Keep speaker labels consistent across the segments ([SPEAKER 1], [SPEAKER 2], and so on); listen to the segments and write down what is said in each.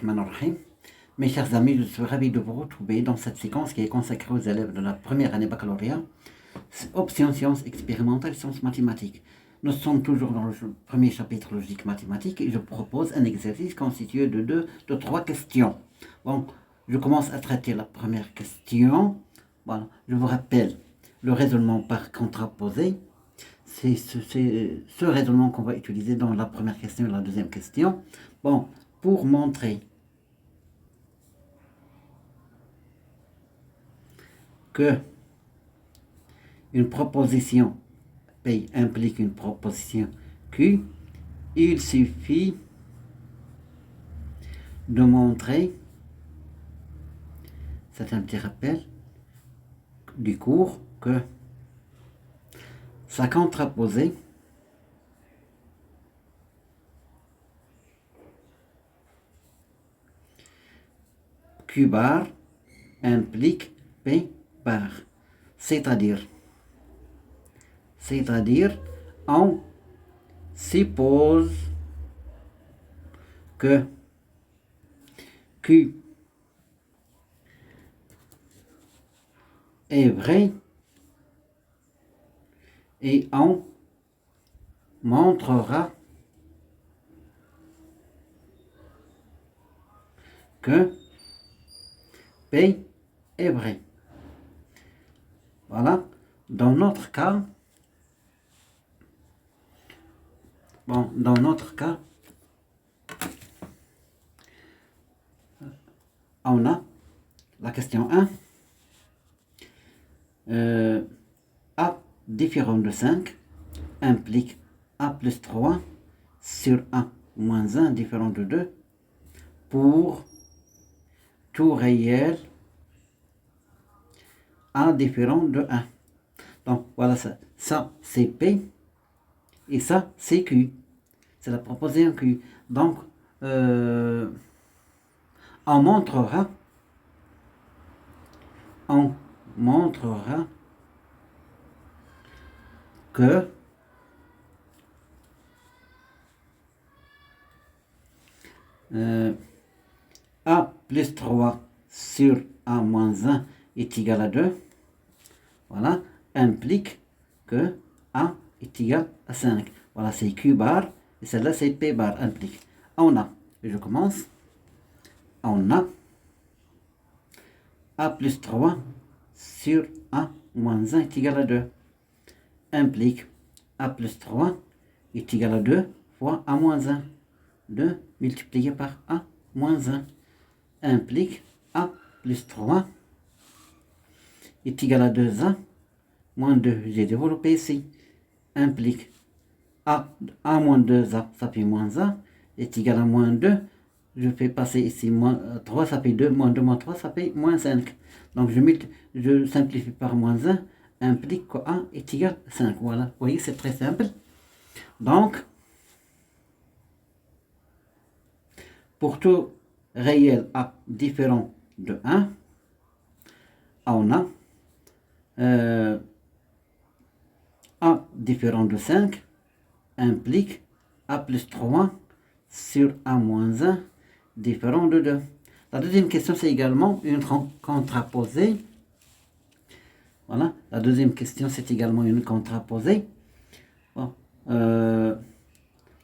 [SPEAKER 1] Bismillahirrahmanirrahim. Mes chers amis, je suis ravi de vous retrouver dans cette séquence qui est consacrée aux élèves de la première année baccalauréat, option sciences expérimentales, sciences mathématiques. Nous sommes toujours dans le premier chapitre logique mathématique et je propose un exercice constitué de trois questions. Bon, je commence à traiter la première question. Voilà, je vous rappelle le raisonnement par contraposé. C'est ce raisonnement qu'on va utiliser dans la première question et la deuxième question. Bon, pour montrer que une proposition P implique une proposition Q, il suffit de montrer, c'est un petit rappel du cours, que sa contraposée Q bar implique P bar, c'est-à-dire on suppose que Q est vrai et on montrera que P est vrai. Voilà. Dans notre cas, on a la question 1. A différent de 5 implique A plus 3 sur A moins 1 différent de 2 pour tout réel A différent de 1. Donc voilà, ça c'est P et ça c'est Q. C'est la proposition Q. Donc on montrera que A plus 3 sur A moins 1 est égal à 2. Voilà, implique que A est égal à 5. Voilà, c'est Q bar et celle-là c'est P bar implique. On a, je commence, on a A plus 3 sur A moins 1 est égal à 2. Implique A plus 3 est égal à 2 fois A moins 1. 2 multiplié par A moins 1 implique A plus 3 est égal à 2A moins 2. J'ai développé ici. Implique A moins 2A, ça fait moins A, est égal à moins 2. Je fais passer ici moins 3, ça fait 2, moins 2, moins 3, ça fait moins 5. Donc je simplifie par moins 1, implique que A est égal à 5. Voilà, vous voyez, c'est très simple. Donc, pour tout réel A différent de 1, on a A différent de 5 implique A plus 3 sur A moins 1 différent de 2. La deuxième question, c'est également une contraposée. Voilà, la deuxième question, c'est également une contraposée. Bon,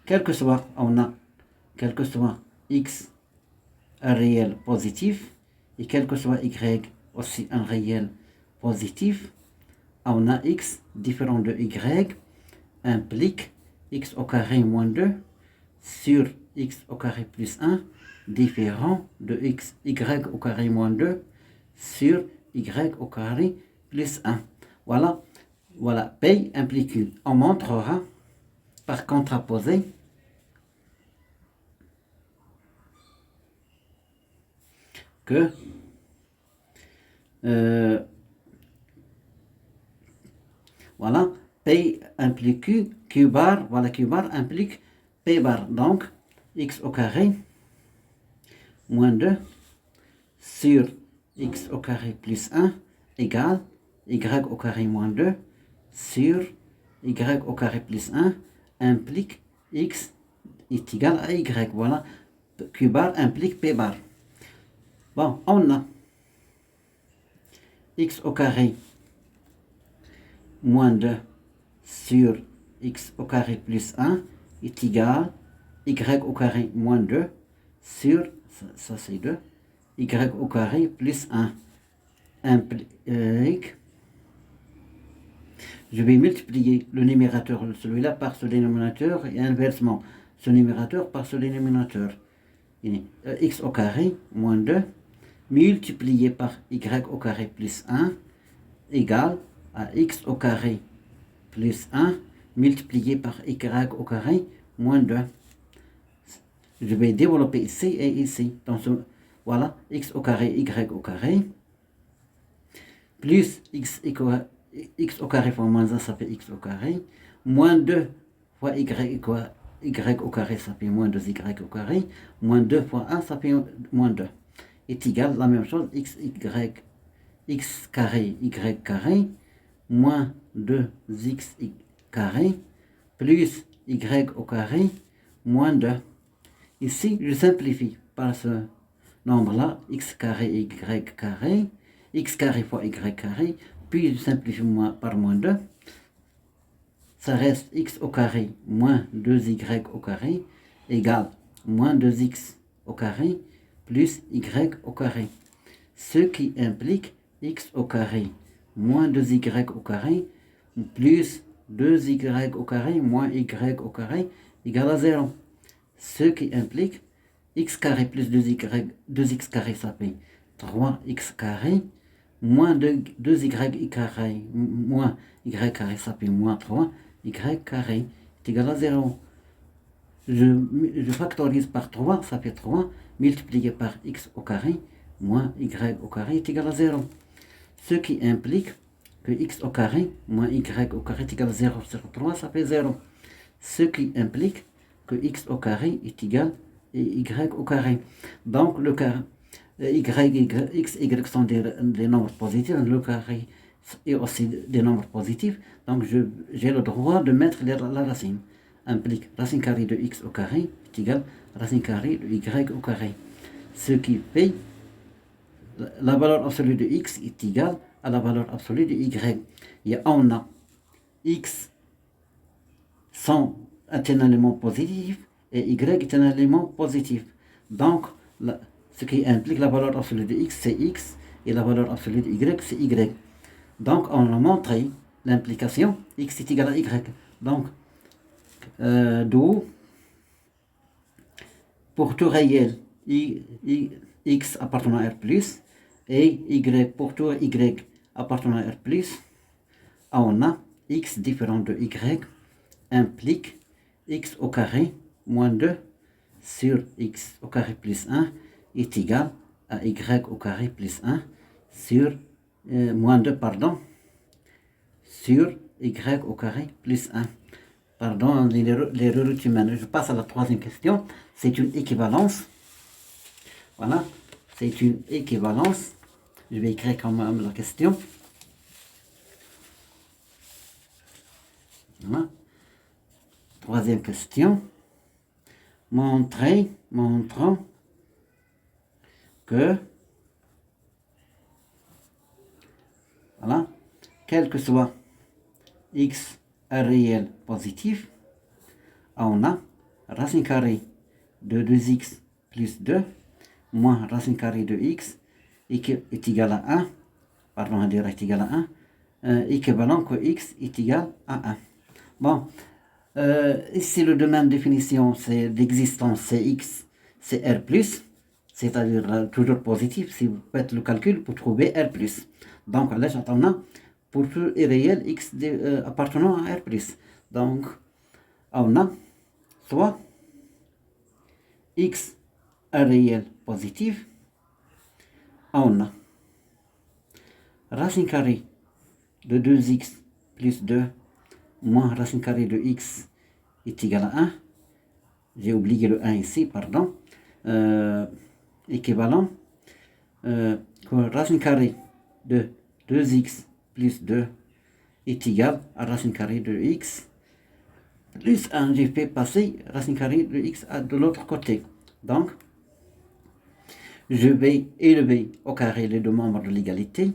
[SPEAKER 1] quel que soit x un réel positif et quel que soit y aussi un réel positif, on a x différent de y implique x au carré moins 2 sur x au carré plus 1 différent de y au carré moins 2 sur y au carré plus 1. Voilà, P implique Q. On montrera par contraposé que voilà, P implique Q, Q bar implique P bar. Donc, x au carré moins 2 sur x au carré plus 1 égale y au carré moins 2 sur y au carré plus 1 implique x est égal à y. Voilà, Q bar implique P bar. Bon, on a x au carré moins 2 sur x au carré plus 1 est égal y au carré moins 2 sur, ça c'est 2, y au carré plus 1 implique, je vais multiplier le numérateur, celui-là, par ce dénominateur et inversement, ce numérateur par ce dénominateur. X au carré moins 2 multiplié par y au carré plus 1 égale à x au carré plus 1 multiplié par y au carré moins 2. Je vais développer ici et ici. Donc, voilà, x au carré, y au carré, plus x au carré fois moins 1, ça fait x au carré, moins 2 fois y au carré, ça fait moins 2y au carré, moins 2 fois 1, ça fait moins 2. Est égal, la même chose, x carré, y carré, moins 2x carré, plus y au carré, moins 2. Ici, je simplifie par ce nombre-là, x carré, y carré, x carré fois y carré, puis je simplifie par moins 2. Ça reste x au carré moins 2y au carré égale moins 2x au carré plus y au carré. Ce qui implique x au carré moins 2y au carré plus 2y au carré moins y au carré égale à 0. Ce qui implique x carré plus 2x carré, ça fait 3x carré, moins 2y carré, moins y carré, ça fait moins 3y carré, est égal à 0. Je factorise par 3, ça fait 3, multiplié par x au carré, moins y au carré, est égal à 0. Ce qui implique que x au carré, moins y au carré, est égal à 0 sur 3, ça fait 0. Ce qui implique que x au carré est égal à y au carré. Donc le carré, x, y sont des nombres positifs, le carré est aussi des nombres positifs, donc j'ai le droit de mettre la racine. Implique racine carrée de x au carré est égal à racine carrée de y au carré. Ce qui fait la valeur absolue de x est égale à la valeur absolue de y. Et on a x sont un élément positif et y est un élément positif. Donc, ce qui implique la valeur absolue de x, c'est x, et la valeur absolue de y, c'est y. Donc, on a montré l'implication x est égal à y. Donc, d'où, pour tout réel, x appartenant à R+, et y pour tout y appartenant à R+, on a x différent de y implique x au carré moins 2 sur x au carré plus 1 est égal à y au carré plus 1 sur moins 2, pardon, sur y au carré plus 1. Pardon, l'erreur est humaine. Je passe à la troisième question. C'est une équivalence. Voilà, c'est une équivalence. Je vais écrire quand même la question. Voilà. Troisième question. Montrant que, voilà, quel que soit x un réel positif, on a racine carrée de 2x plus 2 moins racine carrée de x est égal à 1, pardon, on dirait est égal à 1, équivalent que x est égal à 1. Bon, ici le domaine de définition c'est l'existence, c'est x, c'est R+, c'est-à-dire toujours positif. Si vous faites le calcul pour trouver R+. Donc là j'attends pour tout réel x appartenant à R+. Donc on a soit x un réel positif, on a racine carrée de 2x plus 2 moins racine carrée de x est égal à 1. J'ai oublié le 1 ici, pardon. Équivalent racine carrée de 2x plus 2 est égal à racine carrée de x plus 1. J'ai fait passer racine carrée de x de l'autre côté. Donc, Je vais élever au carré les deux membres de l'égalité.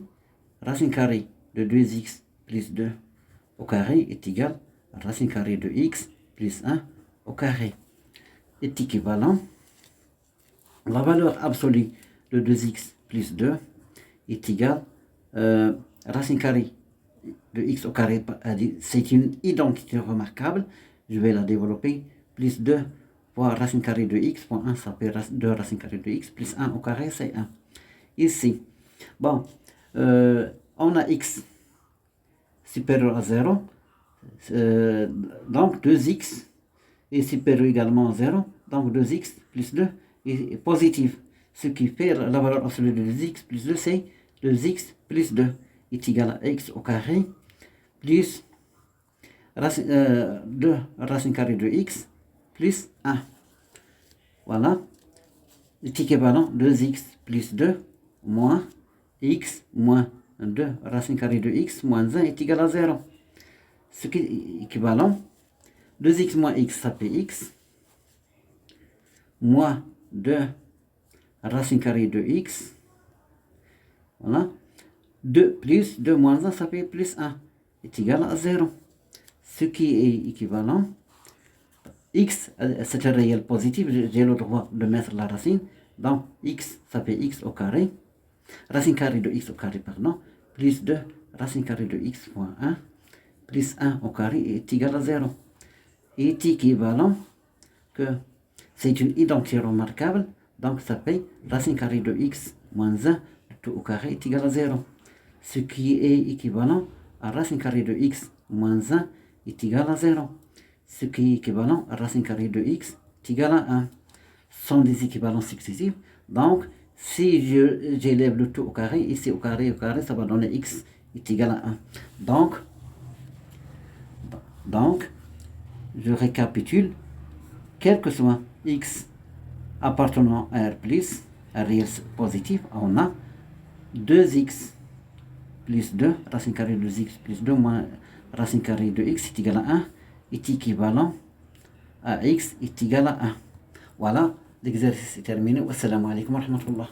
[SPEAKER 1] Racine carrée de 2x plus 2 au carré est égal à racine carrée de x plus 1 au carré. Est équivalent. La valeur absolue de 2x plus 2 est égale racine carrée de x au carré. C'est une identité remarquable. Je vais la développer. Plus 2 fois racine carrée de x fois 1, ça fait 2 racine carrée de x plus 1 au carré, c'est 1. Ici, bon, on a x supérieur à 0. Donc 2x est supérieur également à 0. Donc 2x plus 2 est positif. Ce qui fait la valeur absolue de 2x plus 2, c'est 2x plus 2 est égal à x au carré plus 2 racine carrée de x plus 1. Voilà. Est équivalent 2x plus 2 moins x moins 2 racine carrée de x moins 1 est égal à 0. Ce qui est équivalent 2x moins x, ça fait x, moins 2 racine carrée de x, voilà, 2 plus 2 moins 1, ça fait plus 1, est égal à 0. Ce qui est équivalent, x, c'est un réel positif, j'ai le droit de mettre la racine, donc x, ça fait x au carré, racine carrée de x au carré, pardon, plus 2 racine carrée de x fois 1, plus 1 au carré est égal à 0. Est équivalent que c'est une identité remarquable, donc ça fait racine carrée de x moins 1 tout au carré est égal à 0. Ce qui est équivalent à racine carrée de x moins 1 est égal à 0. Ce qui est équivalent à racine carrée de x est égal à 1. Ce sont des équivalences successives. Donc, si j'élève le tout au carré, ici au carré, ça va donner x est égal à 1. Donc, je récapitule, quel que soit x appartenant à R+, un réel positif, on a 2x plus 2, racine carrée de x plus 2 moins racine carrée de x est égal à 1, est équivalent à x est égal à 1. Voilà, l'exercice est terminé. Wassalamu alaikum wa rahmatullah.